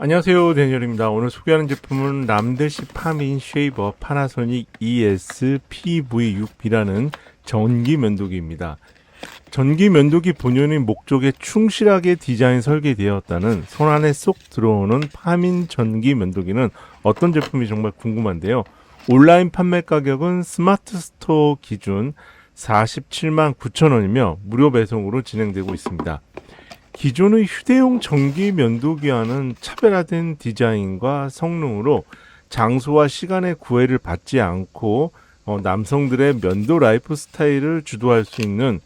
안녕하세요, 데니얼입니다. 오늘 소개하는 제품은 람데시 파민 쉐이버 파나소닉 ES-PV6B라는 전기 면도기입니다. 전기 면도기 본연의 목적에 충실하게 디자인 설계되었다는 손안에 쏙 들어오는 파민 전기 면도기는 어떤 제품이 정말 궁금한데요. 온라인 판매 가격은 스마트 스토어 기준 47만 9천 원이며 무료 배송으로 진행되고 있습니다. 기존의 휴대용 전기 면도기와는 차별화된 디자인과 성능으로 장소와 시간의 구애를 받지 않고 남성들의 면도 라이프 스타일을 주도할 수 있는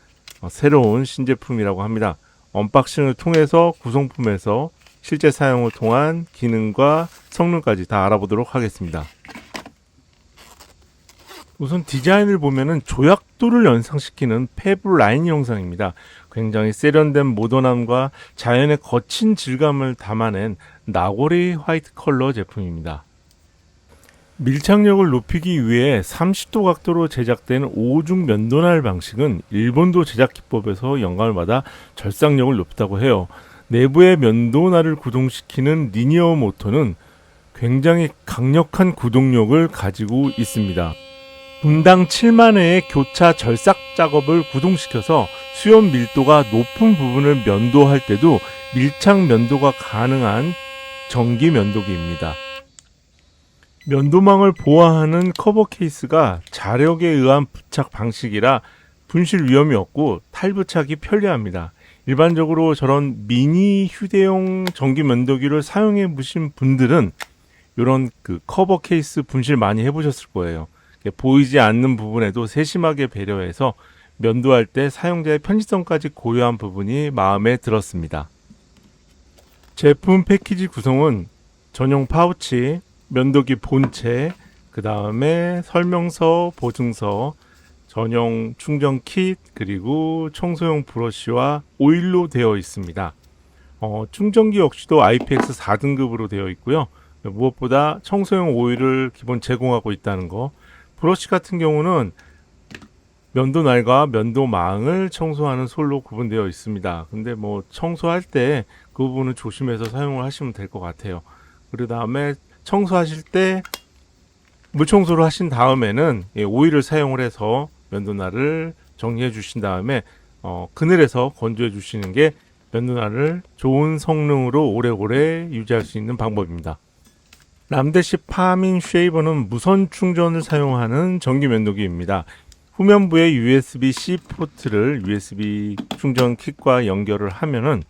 새로운 신제품이라고 합니다. 언박싱을 통해서 구성품에서 실제 사용을 통한 기능과 성능까지 다 알아보도록 하겠습니다. 우선 디자인을 보면은 조약도를 연상시키는 페브 라인 형상입니다. 굉장히 세련된 모던함과 자연의 거친 질감을 담아낸 나고리 화이트 컬러 제품입니다. 밀착력을 높이기 위해 30도 각도로 제작된 5중 면도날 방식은 일본도 제작 기법에서 영감을 받아 절삭력을 높였다고 해요. 내부의 면도날을 구동시키는 리니어 모터는 굉장히 강력한 구동력을 가지고 있습니다. 분당 7만 회의 교차 절삭 작업을 구동시켜서 수염 밀도가 높은 부분을 면도할 때도 밀착 면도가 가능한 전기 면도기입니다. 면도망을 보호하는 커버 케이스가 자력에 의한 부착 방식이라 분실 위험이 없고 탈부착이 편리합니다. 일반적으로 저런 미니 휴대용 전기 면도기를 사용해 보신 분들은 이런 커버 케이스 분실 많이 해보셨을 거예요. 보이지 않는 부분에도 세심하게 배려해서 면도할 때 사용자의 편의성까지 고려한 부분이 마음에 들었습니다. 제품 패키지 구성은 전용 파우치, 면도기 본체, 그 다음에 설명서, 보증서, 전용 충전 킷, 그리고 청소용 브러쉬와 오일로 되어 있습니다. 충전기 역시도 IPX 4등급으로 되어 있고요. 무엇보다 청소용 오일을 기본 제공하고 있다는 거. 브러쉬 같은 경우는 면도날과 면도망을 청소하는 솔로 구분되어 있습니다. 근데 청소할 때 그 부분은 조심해서 사용을 하시면 될 것 같아요. 그 다음에 청소하실 때 물청소를 하신 다음에는 오일을 사용을 해서 면도날을 정리해 주신 다음에 그늘에서 건조해 주시는 게 면도날을 좋은 성능으로 오래오래 유지할 수 있는 방법입니다. 람데시 파민 쉐이버는 무선 충전을 사용하는 전기 면도기입니다. 후면부의 USB-C 포트를 USB 충전 킷과 연결을 하면은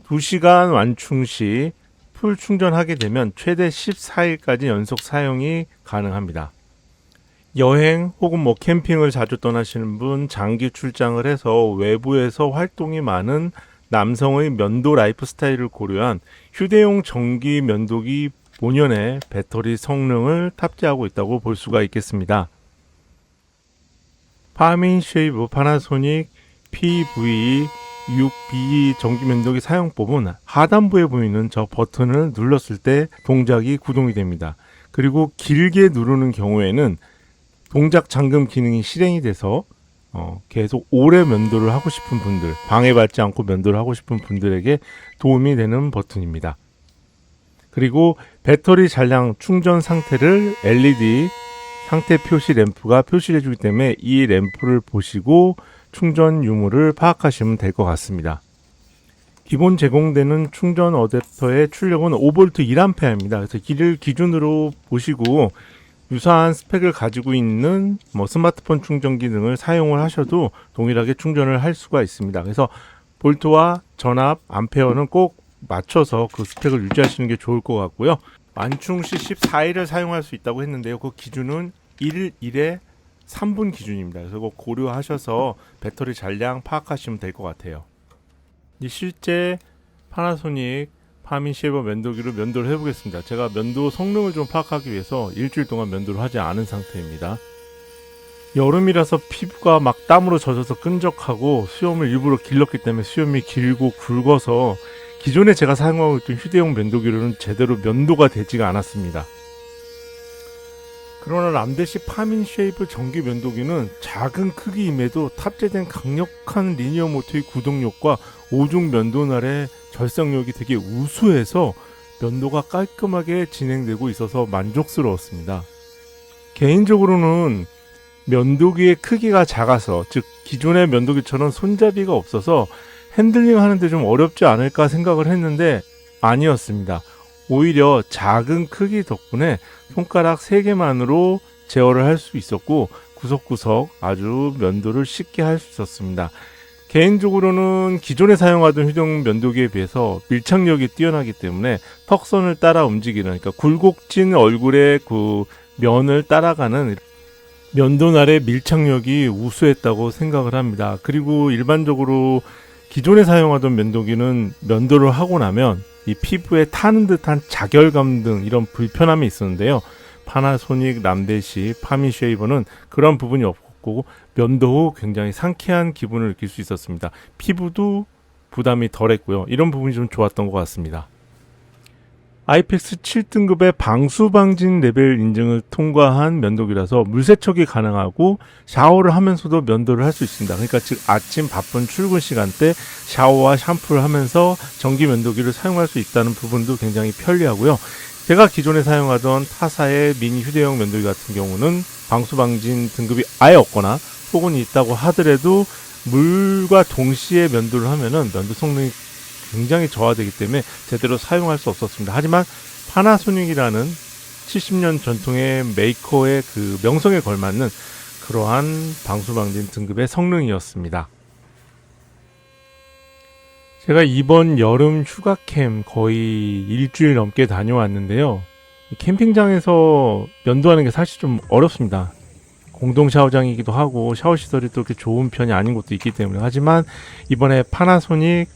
2시간 완충 시 풀 충전하게 되면 최대 14일까지 연속 사용이 가능합니다. 여행 혹은 캠핑을 자주 떠나시는 분, 장기 출장을 해서 외부에서 활동이 많은 남성의 면도 라이프 스타일을 고려한 휴대용 전기 면도기 본연의 배터리 성능을 탑재하고 있다고 볼 수가 있겠습니다. 파민 쉐이브 파나소닉 PV6B 전기 면도기 사용법은 하단부에 보이는 저 버튼을 눌렀을 때 동작이 구동이 됩니다. 그리고 길게 누르는 경우에는 동작 잠금 기능이 실행이 돼서 계속 오래 면도를 하고 싶은 분들, 방해받지 않고 면도를 하고 싶은 분들에게 도움이 되는 버튼입니다. 그리고 배터리 잔량 충전 상태를 LED 상태 표시 램프가 표시해 주기 때문에 이 램프를 보시고 충전 유무를 파악하시면 될 것 같습니다. 기본 제공되는 충전 어댑터의 출력은 5V 1A입니다. 그래서 이를 기준으로 보시고 유사한 스펙을 가지고 있는 스마트폰 충전기 등을 사용을 하셔도 동일하게 충전을 할 수가 있습니다. 그래서 볼트와 전압, 암페어는 꼭 맞춰서 그 스펙을 유지하시는 게 좋을 것 같고요. 완충 시 14일을 사용할 수 있다고 했는데요. 그 기준은 1에 3분 기준입니다. 그래서 그거 고려하셔서 배터리 잔량 파악하시면 될 것 같아요. 실제 파나소닉 파민 쉐이버 면도기로 면도를 해보겠습니다. 제가 면도 성능을 좀 파악하기 위해서 일주일 동안 면도를 하지 않은 상태입니다. 여름이라서 피부가 막 땀으로 젖어서 끈적하고 수염을 일부러 길렀기 때문에 수염이 길고 굵어서 기존에 제가 사용하고 있던 휴대용 면도기로는 제대로 면도가 되지가 않았습니다. 그러나 람데시 파민 쉐이브 전기 면도기는 작은 크기임에도 탑재된 강력한 리니어 모터의 구동력과 오중 면도날의 절삭력이 되게 우수해서 면도가 깔끔하게 진행되고 있어서 만족스러웠습니다. 개인적으로는 면도기의 크기가 작아서, 즉 기존의 면도기처럼 손잡이가 없어서 핸들링 하는데 좀 어렵지 않을까 생각을 했는데 아니었습니다. 오히려 작은 크기 덕분에 손가락 3개만으로 제어를 할 수 있었고 구석구석 아주 면도를 쉽게 할 수 있었습니다. 개인적으로는 기존에 사용하던 휴대용 면도기에 비해서 밀착력이 뛰어나기 때문에 턱선을 따라 움직이는, 그러니까 굴곡진 얼굴의 그 면을 따라가는 면도날의 밀착력이 우수했다고 생각을 합니다. 그리고 일반적으로 기존에 사용하던 면도기는 면도를 하고 나면 이 피부에 타는 듯한 자결감 등 이런 불편함이 있었는데요. 파나소닉 람데시 파미 쉐이버는 그런 부분이 없고 면도 후 굉장히 상쾌한 기분을 느낄 수 있었습니다. 피부도 부담이 덜했고요. 이런 부분이 좀 좋았던 것 같습니다. 아이펙스 7등급의 방수방진 레벨 인증을 통과한 면도기라서 물세척이 가능하고 샤워를 하면서도 면도를 할 수 있습니다. 그러니까 즉 아침 바쁜 출근 시간대 샤워와 샴푸를 하면서 전기 면도기를 사용할 수 있다는 부분도 굉장히 편리하고요. 제가 기존에 사용하던 타사의 미니 휴대용 면도기 같은 경우는 방수방진 등급이 아예 없거나 혹은 있다고 하더라도 물과 동시에 면도를 하면은 면도 성능이 굉장히 저하되기 때문에 제대로 사용할 수 없었습니다. 하지만 파나소닉이라는 70년 전통의 메이커의 그 명성에 걸맞는 그러한 방수방진 등급의 성능이었습니다. 제가 이번 여름 휴가 캠 거의 일주일 넘게 다녀왔는데요. 캠핑장에서 면도하는 게 사실 좀 어렵습니다. 공동 샤워장이기도 하고 샤워 시설이 또 그렇게 좋은 편이 아닌 곳도 있기 때문에. 하지만 이번에 파나소닉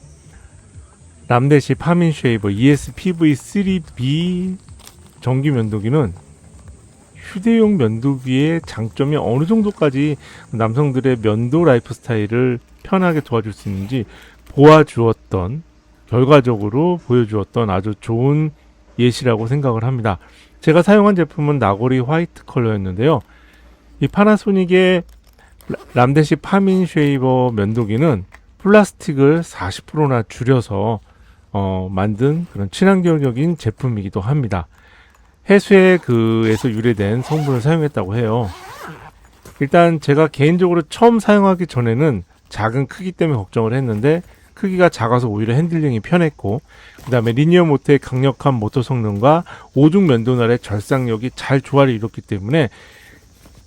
람데시 파민 쉐이버 ES-PV3B 전기 면도기는 휴대용 면도기의 장점이 어느 정도까지 남성들의 면도 라이프 스타일을 편하게 도와줄 수 있는지 결과적으로 보여주었던 아주 좋은 예시라고 생각을 합니다. 제가 사용한 제품은 나고리 화이트 컬러였는데요. 이 파나소닉의 람데시 파민 쉐이버 면도기는 플라스틱을 40%나 줄여서 만든 그런 친환경적인 제품이기도 합니다. 해수에서 유래된 성분을 사용했다고 해요. 일단 제가 개인적으로 처음 사용하기 전에는 작은 크기 때문에 걱정을 했는데 크기가 작아서 오히려 핸들링이 편했고, 그 다음에 리니어 모터의 강력한 모터 성능과 오중 면도날의 절삭력이 잘 조화를 이뤘기 때문에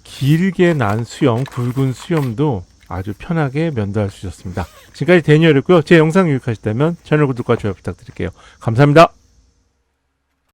길게 난 수염, 굵은 수염도 아주 편하게 면도할 수 있었습니다. 지금까지 데니얼이었고요. 제 영상 유익하셨다면 채널 구독과 좋아요 부탁드릴게요. 감사합니다.